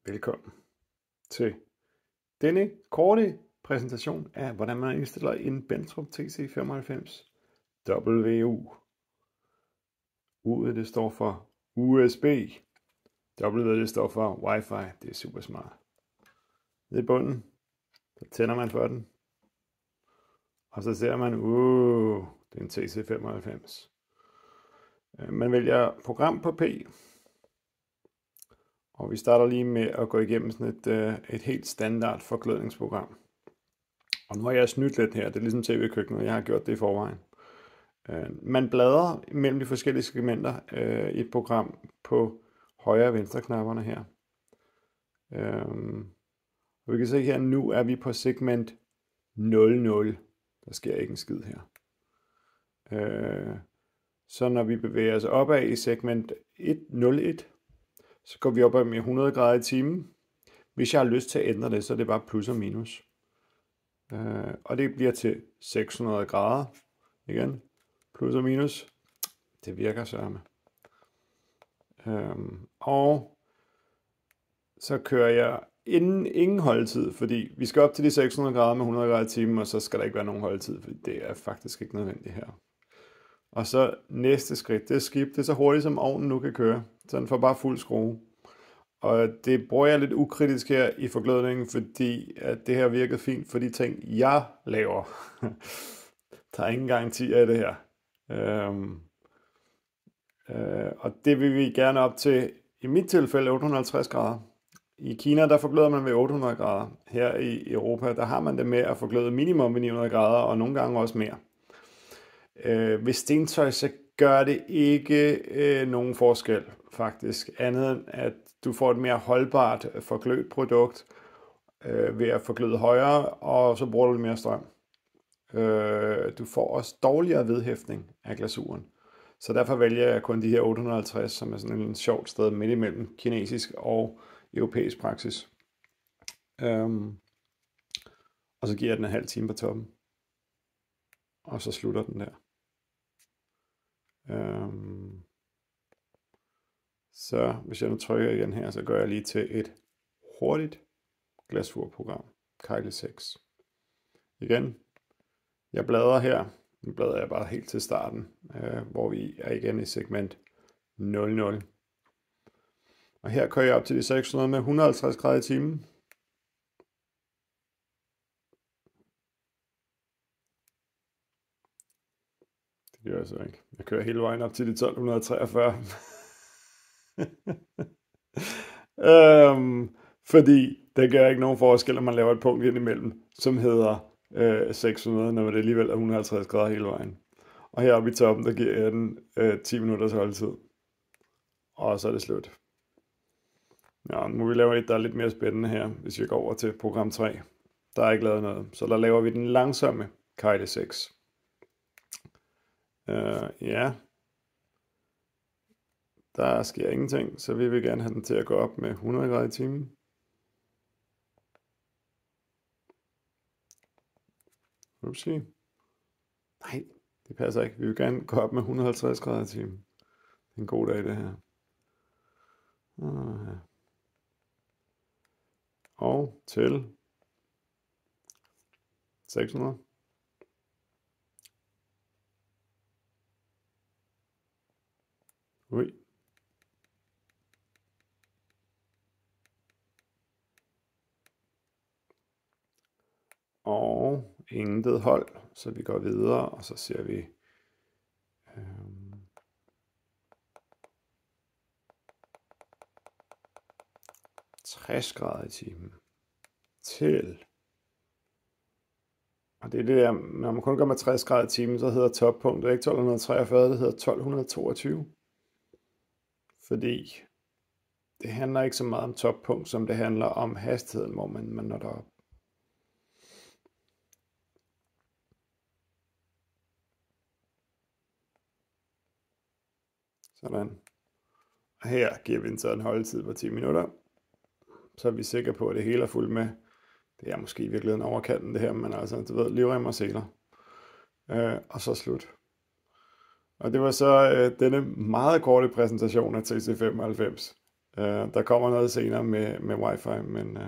Velkommen til denne korte præsentation af, hvordan man indstiller en Bentrup TC95 WU. U'et det står for USB. W'et det står for Wi-Fi. Det er super smart. Nede i bunden, så tænder man for den. Og så ser man, det er en TC95. Man vælger program på P. Og vi starter lige med at gå igennem sådan et helt standard forklædningsprogram. Og nu har jeg snydt lidt her, det er ligesom tv-køkkenet, jeg har gjort det i forvejen. Man bladrer mellem de forskellige segmenter i et program på højre og venstre knapperne her. Og vi kan se her, nu er vi på segment 00. Der sker ikke en skid her. Så når vi bevæger os opad i segment 01, så går vi opad med 100 grader i timen. Hvis jeg har lyst til at ændre det, så er det bare plus og minus. Og det bliver til 600 grader. Igen, plus og minus. Det virker sørme. Og så kører jeg ingen holdtid, fordi vi skal op til de 600 grader med 100 grader i timen, og så skal der ikke være nogen holdtid, fordi det er faktisk ikke nødvendigt her. Og så næste skridt, det er skip. Det er så hurtigt, som ovnen nu kan køre. Så den får bare fuld skrue. Og det bruger jeg lidt ukritisk her i forglødningen, fordi at det her virkede fint for de ting, jeg laver. Der er ingen garantier i det her. Og det vil vi gerne op til, i mit tilfælde, 850 grader. I Kina, der forgløder man ved 800 grader. Her i Europa, der har man det med at forgløde minimum ved 900 grader, og nogle gange også mere. Ved stentøj, så gør det ikke nogen forskel, faktisk. Andet end, at du får et mere holdbart forglødt produkt ved at forgløde højere, og så bruger du lidt mere strøm. Du får også dårligere vedhæftning af glasuren. Så derfor vælger jeg kun de her 850, som er sådan en sjovt sted midt imellem kinesisk og europæisk praksis. Og så giver jeg den en halv time på toppen. Og så slutter den der. Så hvis jeg nu trykker igen her, så går jeg lige til et hurtigt glasurprogram, Kejle 6. Igen, jeg bladrer her. Nu bladrer jeg bare helt til starten, hvor vi er igen i segment 00. Og her kører jeg op til de 600 med 150 grader i timen. Det gør jeg så ikke. Jeg kører hele vejen op til de 1243. Fordi det gør ikke nogen forskel, om man laver et punkt ind imellem, som hedder 600, når det alligevel er 150 grader hele vejen. Og heroppe i toppen, der giver jeg den 10 minutters holdtid. Og så er det slut. Ja, nu må vi lave et, der er lidt mere spændende her, hvis vi går over til program 3. Der er ikke lavet noget, så der laver vi den langsomme Kejle 6. Ja. Der sker ingenting, så vi vil gerne have den til at gå op med 100 grader i timen. Upsi. Nej, det passer ikke. Vi vil gerne gå op med 150 grader i timen. Det er en god dag, det her. Og til 600. Ui. Og intet hold, så vi går videre, og så ser vi 60 grader i timen til, og det er det der, når man kun går med 60 grader i timen, så hedder toppunktet ikke 1243, det hedder 1222, fordi det handler ikke så meget om toppunkt, som det handler om hastigheden, hvor man når derop. Sådan. Og her giver vi en sådan holdtid på 10 minutter. Så er vi sikre på, at det hele er fuldt med. Det er måske i virkeligheden overkanten det her, men altså, du ved, livrem og seler. Og så slut. Og det var så denne meget korte præsentation af TC95. Der kommer noget senere med wifi, men